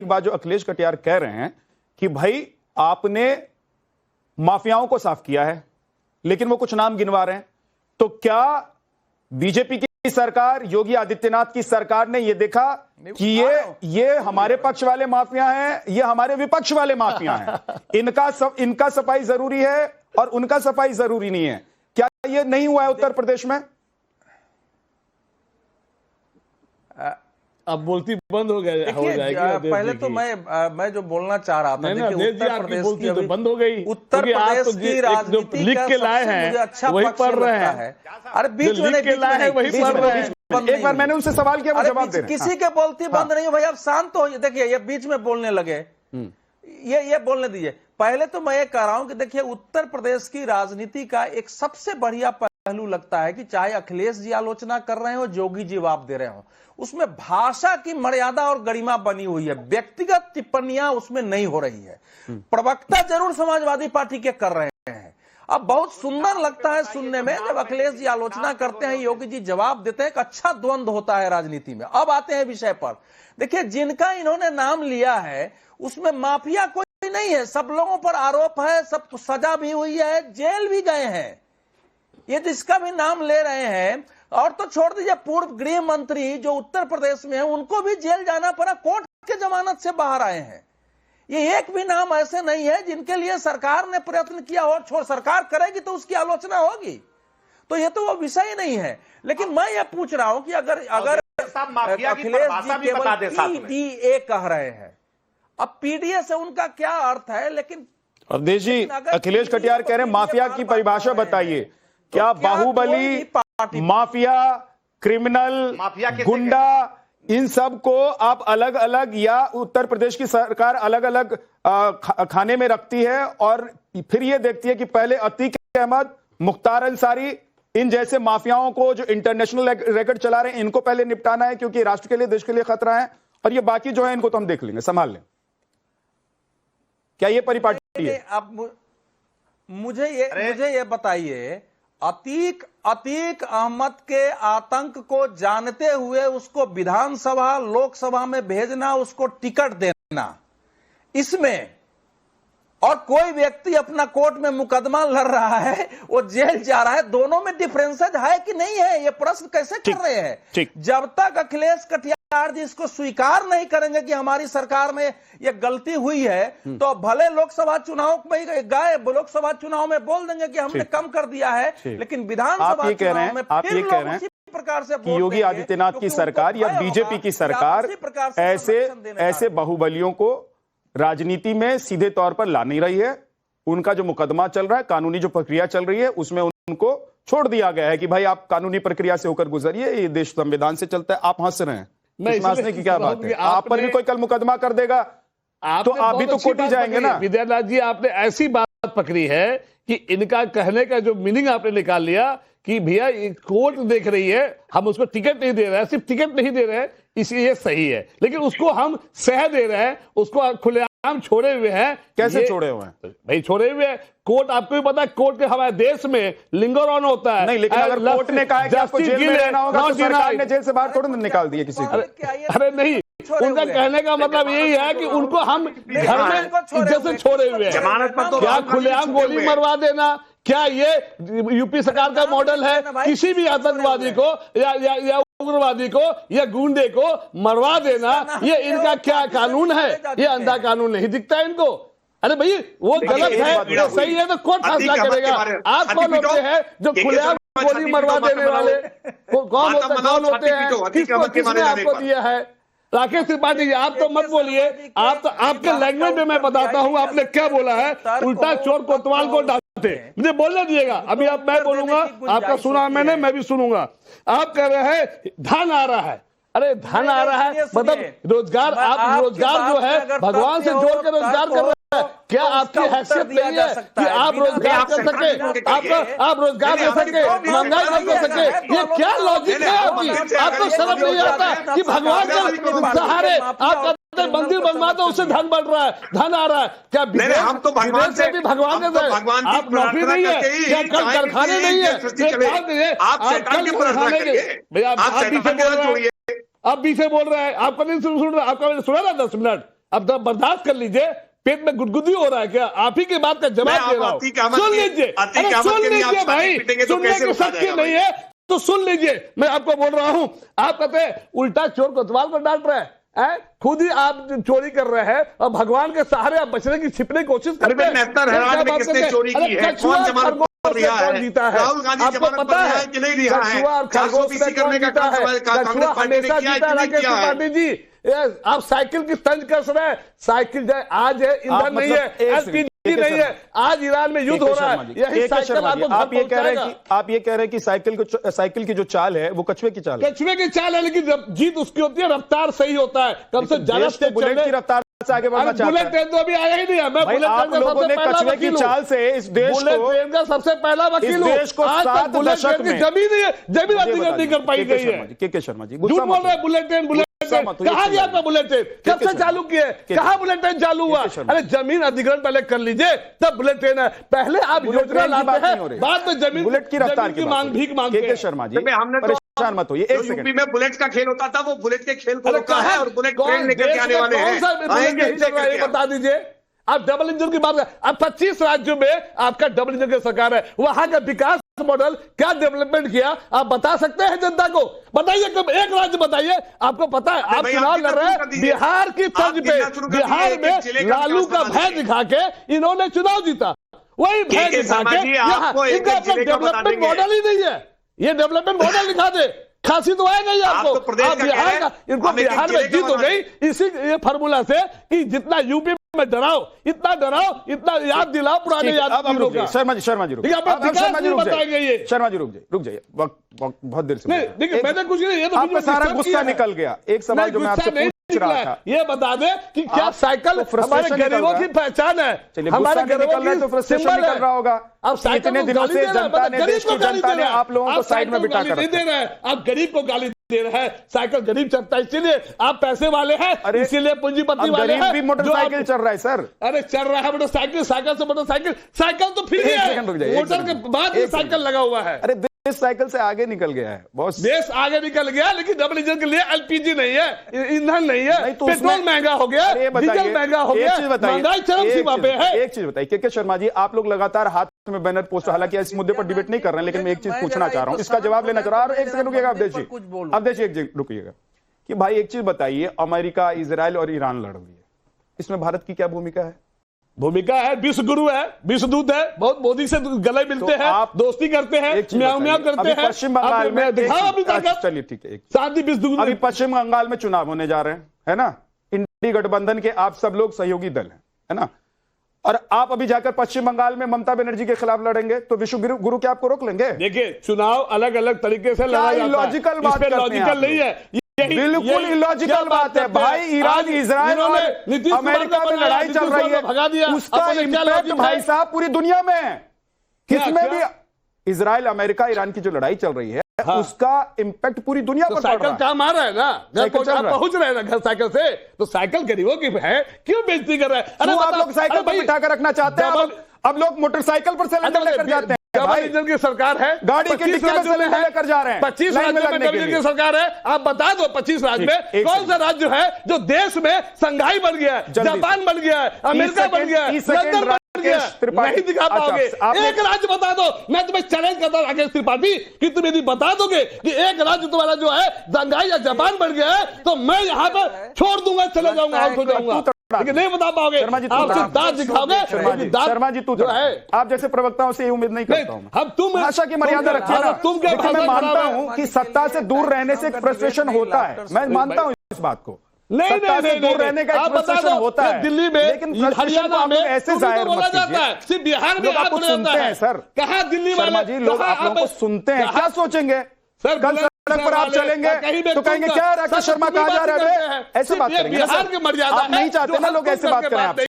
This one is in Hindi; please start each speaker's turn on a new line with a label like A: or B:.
A: बात जो अखिलेश कटियार कह रहे हैं कि भाई आपने माफियाओं को साफ किया है, लेकिन वो कुछ नाम गिनवा रहे हैं, तो क्या बीजेपी की सरकार, योगी आदित्यनाथ की सरकार ने यह देखा कि ये हमारे पक्ष वाले माफिया हैं, ये हमारे विपक्ष वाले माफिया हैं, इनका सफाई जरूरी है और उनका सफाई जरूरी नहीं है? क्या ये नहीं हुआ है उत्तर प्रदेश में?
B: अब बोलती बंद हो जाएगी।
C: पहले तो मैं जो बोलना चाह रहा था, देखिए उत्तर प्रदेश की
B: तो बंद हो गई,
C: उत्तर प्रदेश की राजनीति
B: लिख के लाए हैं
C: अच्छा
B: वही पढ़ रहे हैं।
C: अरे बीच में
B: के लाए हैं वही पढ़ रहे हैं।
A: एक बार मैंने उनसे सवाल किया, वो जवाब दे रहे हैं।
C: किसी के बोलती बंद नहीं हो भाई, आप शांत हो। देखिए ये बीच में बोलने लगे, ये बोलने दीजिए। पहले तो मैं ये कह रहा हूं कि देखिए उत्तर प्रदेश की राजनीति का एक सबसे बढ़िया पहलू लगता है कि चाहे अखिलेश जी आलोचना कर रहे हो, योगी जी जवाब दे रहे हो, उसमें भाषा की मर्यादा और गरिमा बनी हुई है, व्यक्तिगत टिप्पणियां उसमें नहीं हो रही है। प्रवक्ता जरूर समाजवादी पार्टी के कर रहे हैं। अब बहुत सुंदर लगता है सुनने में जब अखिलेश जी आलोचना करते हैं, योगी जी जवाब देते हैं, एक अच्छा द्वंद्व होता है राजनीति में। अब आते हैं विषय पर। देखिए जिनका इन्होंने नाम लिया है उसमें माफिया कोई नहीं है, सब लोगों पर आरोप है, सब सजा भी हुई है, जेल भी गए हैं। ये जिसका भी नाम ले रहे हैं, और तो छोड़ दीजिए पूर्व गृह मंत्री जो उत्तर प्रदेश में है उनको भी जेल जाना पड़ा, कोर्ट के जमानत से बाहर आए हैं। ये एक भी नाम ऐसे नहीं है जिनके लिए सरकार ने प्रयत्न किया हो। छोड़, सरकार करेगी तो उसकी आलोचना होगी, तो ये तो वो विषय नहीं है। लेकिन मैं ये पूछ रहा हूं कि अगर अखिलेश जी केवल पीडीए कह रहे हैं, अब पीडीए से उनका क्या अर्थ है? लेकिन
A: अवधेश जी, अखिलेश कटियार कह रहे हैं माफिया की परिभाषा बताइए। क्या बाहुबली, माफिया, क्रिमिनल, गुंडा, इन सब को आप अलग अलग या उत्तर प्रदेश की सरकार अलग अलग खाने में रखती है और फिर यह देखती है कि पहले अतीक अहमद, मुख्तार अंसारी, इन जैसे माफियाओं को जो इंटरनेशनल रेकॉर्ड चला रहे हैं इनको पहले निपटाना है क्योंकि राष्ट्र के लिए, देश के लिए खतरा है, और ये बाकी जो है इनको तो हम देख लेंगे, संभाल लें? क्या ये परिपाटी है?
C: अब मुझे ये बताइए, अतीक अहमद के आतंक को जानते हुए उसको विधानसभा, लोकसभा में भेजना, उसको टिकट देना, इसमें और कोई व्यक्ति अपना कोर्ट में मुकदमा लड़ रहा है, वो जेल जा रहा है, दोनों में डिफरेंसेज है कि नहीं है? ये प्रश्न कैसे कर रहे हैं? जब तक अखिलेश कटियार जी इसको स्वीकार नहीं करेंगे कि हमारी सरकार में ये गलती हुई है, तो भले लोकसभा चुनाव में गए, लोकसभा चुनाव में बोल देंगे कि हमने कम कर दिया है, लेकिन विधानसभा चुनाव में फिर लोग उसी प्रकार से
A: कि योगी आदित्यनाथ की सरकार या बीजेपी की सरकार ऐसे बाहुबलियों को राजनीति में सीधे तौर पर ला नहीं रही है। उनका जो मुकदमा चल रहा है, कानूनी जो प्रक्रिया चल रही है, उसमें उनको छोड़ दिया गया है कि भाई आप कानूनी प्रक्रिया से होकर गुजरिए, ये देश संविधान से चलता है। आप हंस रहे हैं, हंसने की क्या बात है? आप पर भी कोई कल मुकदमा कर देगा तो आप भी तो कोर्ट ही जाएंगे ना।
B: विद्यानाथ जी, आपने ऐसी बात पकड़ी है कि इनका कहने का जो मीनिंग आपने निकाल लिया कि भैया कोर्ट देख रही है, हम उसको टिकट नहीं दे रहे हैं, सिर्फ टिकट नहीं दे रहे हैं इसलिए सही है, लेकिन उसको हम सह दे रहे हैं, उसको खुलेआम छोड़े हुए हैं।
A: कैसे छोड़े हुए हैं
B: भाई? छोड़े हुए हैं। कोर्ट, आपको भी पता है कोर्ट के हमारे देश में लिंगर ऑन होता है।
A: नहीं, लेकिन अगर कोर्ट ने कहा है कि आपको जेल में रहना होगा तो सरकार ने जेल से बाहर थोड़ी निकाल दिया किसी को।
B: अरे नहीं, उनका कहने का मतलब यही है कि उनको हम घर में इज्जत से छोड़े हुए हैं। क्या खुलेआम गोली मरवा देना, क्या ये यूपी सरकार का मॉडल है? किसी भी आतंकवादी को या उग्रवादी को या गुंडे को मरवा देना, ये इनका क्या कानून है? ये अंधा कानून नहीं दिखता है इनको? अरे भाई वो गलत है, सही है तो कोर्ट फैसला करेगा। आप कौन होते हैं जो खुलेआम गोली मरवा देने वाले? कौन होते हैं? किसने आपको दिया है? राकेश त्रिपाठी जी, आप तो मत बोलिए, आप तो आपके लैंग्वेज में मैं बताता हूं आपने क्या बोला है। उल्टा चोर कोतवाल को डांटे, मुझे बोलने दिएगा। अभी आप, मैं बोलूंगा, आपका सुना मैंने, मैं भी सुनूंगा। आप कह रहे हैं धन आ रहा है। अरे धन आ रहा है मतलब रोजगार, आप रोजगार जो है भगवान से जोड़ कर रोजगार कर रहे हैं। क्या आपकी हैसियत नहीं है कि आप रोजगार कर सके, आप रोजगार दे सके, महंगाई कम कर सके? ये क्या लॉजिक है आपकी? आपको शर्म नहीं आता कि भगवान के सहारे आप मंदिर बनवा दो, उससे धन बढ़ रहा है, धन आ रहा है? क्या
D: हम तो भगवान से भी
B: भगवान के आप नौकरी नहीं है क्या? कल कारखाने नहीं है?
D: आप सरकार की प्रार्थना करिए,
B: भैया आप बीच बोल रहे हैं, आप बीच बोल रहे हैं, आपका नहीं सुन रहा, आपका सुना ना 10 मिनट अब तो बर्दाश्त कर लीजिए, पेट में गुदगुदी हो रहा है क्या? आप ही की बात का जवाब दे रहा हूँ, सुन लीजिए। अरे सुन लीजिए भाई, सुनने की शक्ति नहीं है तो सुन लीजिए। मैं आपको बोल रहा हूँ, आप कहते हैं उल्टा चोर कोतवाल को डांट रहे हैं, खुद ही आप चोरी कर रहे हैं और भगवान के सहारे आप बचने की छिपने की कोशिश करते हैं।
D: चोरी की है, कौन जमानत पर रिहा है?
B: जीता है,
D: राहुल गांधी
B: आपको
D: जमानत
B: पता
D: पर
B: है?
D: है कि नहीं रिहा है?
B: कछुआ और खरगोश से कौन जीता है? कछुआ हमेशा जीता, राकेश त्रिपाठी जी। आप साइकिल की तंज कस रहे हैं, साइकिल आज है, ईंधन नहीं है, एलपीजी नहीं है, आज ईरान में युद्ध हो रहा है, यही साइकिल आपको
A: आप ये कह रहे हैं कि साइकिल की जो चाल है वो कछुए की चाल है।
B: कछुए की चाल है, लेकिन जीत उसकी होती है, रफ्तार सही होता है, कम से ज्यादा
A: बुलेट की रफ्तार से आगे बढ़ना चाहता है।
B: बुलेट ट्रेन तो अभी आया ही नहीं है। मैं बुलेट
A: आप लोगों ने कछुए की चाल से इस देश को,
B: बुलेट ट्रेन का सबसे पहला वकील हूं।
A: देश को
B: आज तक
A: 7
B: बुलेट
A: दशक
B: ट्रेन की
A: में
B: जमीन अधिग्रहण नहीं कर पाई गई है।
A: के शर्मा जी
B: झूठ बोल रहे हैं। बुलेट ट्रेन कहा गया था? बुलेट ट्रेन कब से चालू किए? कहा बुलेट ट्रेन चालू हुआ? अरे जमीन अधिग्रहण पहले कर लीजिए, तब बुलेट ट्रेन है। पहले आप योजना लाते हैं, बाद में जमीन
A: बुलेट की रफ्तार की
B: मांग भीख मांगते हैं।
A: शर्मा जी
D: हमने
A: परेशान मत होइए, एक
D: यूपी में बुलेट का खेल होता था, वो बुलेट के खेल को रोका है और बुलेट ट्रेन लेकर के आने वाले हैं।
B: बता दीजिए। आप डबल इंजन की बात कर, अब 25 राज्यों में आपका डबल इंजन की सरकार है, वहां का विकास मॉडल क्या डेवलपमेंट किया आप बता सकते हैं जनता को? बताइए, कब एक राज्य बताइए, आपको पता है। आप चुनाव लड़ रहे हैं बिहार की तर्ज पे, बिहार में लालू का भय दिखा के इन्होंने चुनाव जीता, वही भय दिखा के इनका अपना डेवलपमेंट मॉडल ही नहीं है। ये डेवलपमेंट मॉडल दिखा दे, खांसी तो आएगा ही आपको। आप बिहार का, इनको बिहार में जीत हो गई इसी ये फार्मूला से कि जितना यूपी में डराओ, इतना याद दिलाओ पुराने याद।
A: शर्मा जी रुक जाइए, बहुत देर से
B: देखिए मैंने कुछ नहीं, ये तो
A: आपका सारा गुस्सा निकल गया। एक सवाल जो मैं आपसे पूछ रहा था,
B: ये बता दे कि क्या साइकिल हमारे गरीबों की पहचान है? हमारे गरीबों की
A: फ्रस्ट्रेशन निकल रहा होगा।
B: अब साइकिल
A: इतने दिनों से जनता ने, देश की जनता ने आप लोगों को साइड में बिठा कर
B: दे रहे हैं, आप गरीब को गाली दे रहे हैं। साइकिल गरीब चलता है इसीलिए, आप पैसे वाले हैं इसीलिए, पूंजीपति वाले हैं।
A: भी मोटरसाइकिल चल रहा है सर।
B: अरे चल रहा है मोटरसाइकिल, साइकिल से मोटरसाइकिल, साइकिल तो फ्री है, मोटर के बाद ही साइकिल लगा हुआ है।
A: अरे देश साइकिल से आगे निकल गया है बॉस,
B: देश आगे निकल गया, लेकिन डबल इंजन के लिए एलपीजी नहीं है, ईंधन नहीं है, तो पेट्रोल महंगा हो गया, डीजल महंगा हो गया, महंगाई चरम सीमा पे है।
A: एक चीज बताइए के शर्मा जी, आप लोग लगातार हाथ में बैनर पोस्टर, हालांकि इस मुद्दे पर डिबेट नहीं कर रहे हैं, लेकिन मैं एक चीज पूछना चाह रहा हूं, इसका जवाब लेना चाह रहा हूं। और एक सेकंड रुकिएगा, अब देखिए रुकिएगा कि भाई एक चीज बताइए, अमेरिका, इजराइल और ईरान लड़ रही है, इसमें भारत की क्या भूमिका है?
B: भूमिका है, विश्व गुरु है, विश्व दूत है, बहुत मोदी से गले मिलते हैं, आप दोस्ती करते हैं, म्याऊं म्याऊं करते हैं।
A: पश्चिम बंगाल में
B: चलिए ठीक है, शांति विश्व,
A: अभी पश्चिम बंगाल में चुनाव होने जा रहे हैं, है ना? इंडी गठबंधन के आप सब लोग सहयोगी दल हैं, है ना? और आप अभी जाकर पश्चिम बंगाल में ममता बनर्जी के खिलाफ लड़ेंगे, तो विश्व गुरु क्या आपको रोक लेंगे?
B: देखिए, चुनाव अलग अलग तरीके से लड़ा जाता है,
A: लॉजिकल बात
B: लॉजिकल नहीं है,
A: बिल्कुल इलॉजिकल बात है भाई। ईरान, इजराइल और अमेरिका में लड़ाई चल रही है,
B: भगा दिया,
A: उसका इम्पैक्ट भाई साहब पूरी दुनिया में, किसमें भी इजराइल, अमेरिका, ईरान की जो लड़ाई चल रही है, उसका इम्पैक्ट पूरी दुनिया पर पड़ रहा है।
B: साइकिल काम आ रहा है ना, पहुंच रहे हैं ना घर साइकिल से, तो साइकिल गरीबों की है, क्यों बेइज्जती कर रहे हैं?
A: अरे आप लोग साइकिल पर बिठा कर रखना चाहते हैं, अब लोग मोटरसाइकिल पर सिलेंडर लेकर जाते हैं।
B: डबल इंजन की सरकार है,
A: गाड़ी के डिक्की में सिलेंडर लेकर जा रहे हैं,
B: 25 राज्यों में डबल इंजन की सरकार है। आप बता दो 25 राज्य में कौन सा राज्य है जो देश में संघाई बन गया है, जापान बन गया है, अमेरिका बन गया है, लंदन बन गया है? नहीं दिखा पाओगे। एक राज्य बता दो, मैं तुम्हें चैलेंज करता हूं राकेश त्रिपाठी कि तुम यदि बता दोगे कि एक राज्य तुम्हारा जो है संघाई या जापान बन गया है, तो मैं यहाँ पर छोड़ दूंगा, चले जाऊंगा, आउट हो जाऊंगा, लेकिन नहीं बता पाओगे। आपसे दांत दिखाओगे।
A: शर्मा जी, तू जो है, आप जैसे प्रवक्ताओं से ये उम्मीद नहीं करता हूं।
B: हम तुम
A: भाषा की मर्यादा रखिए ना। देखिए, मैं मानता हूं कि सत्ता से दूर रहने से फ्रस्ट्रेशन होता है, मैं मानता हूं इस बात को।
B: नहीं दूर
A: रहने का फ्रस्ट्रेशन होता है
B: दिल्ली में,
A: लेकिन हरियाणा में ऐसे जाहिर
B: बोला जाता है, सिर्फ बिहार में
A: आप सुनते हैं सर।
B: कहा दिल्ली
A: शर्मा जी, लोग आप लोगों को सुनते हैं, क्या सोचेंगे सर? कल सड़क पर आप चलेंगे तो कहेंगे क्या राकेश शर्मा कहाँ जा रहे हैं? ऐसे बात करेंगे, आप नहीं चाहते ना लोग ऐसे बात करें आप।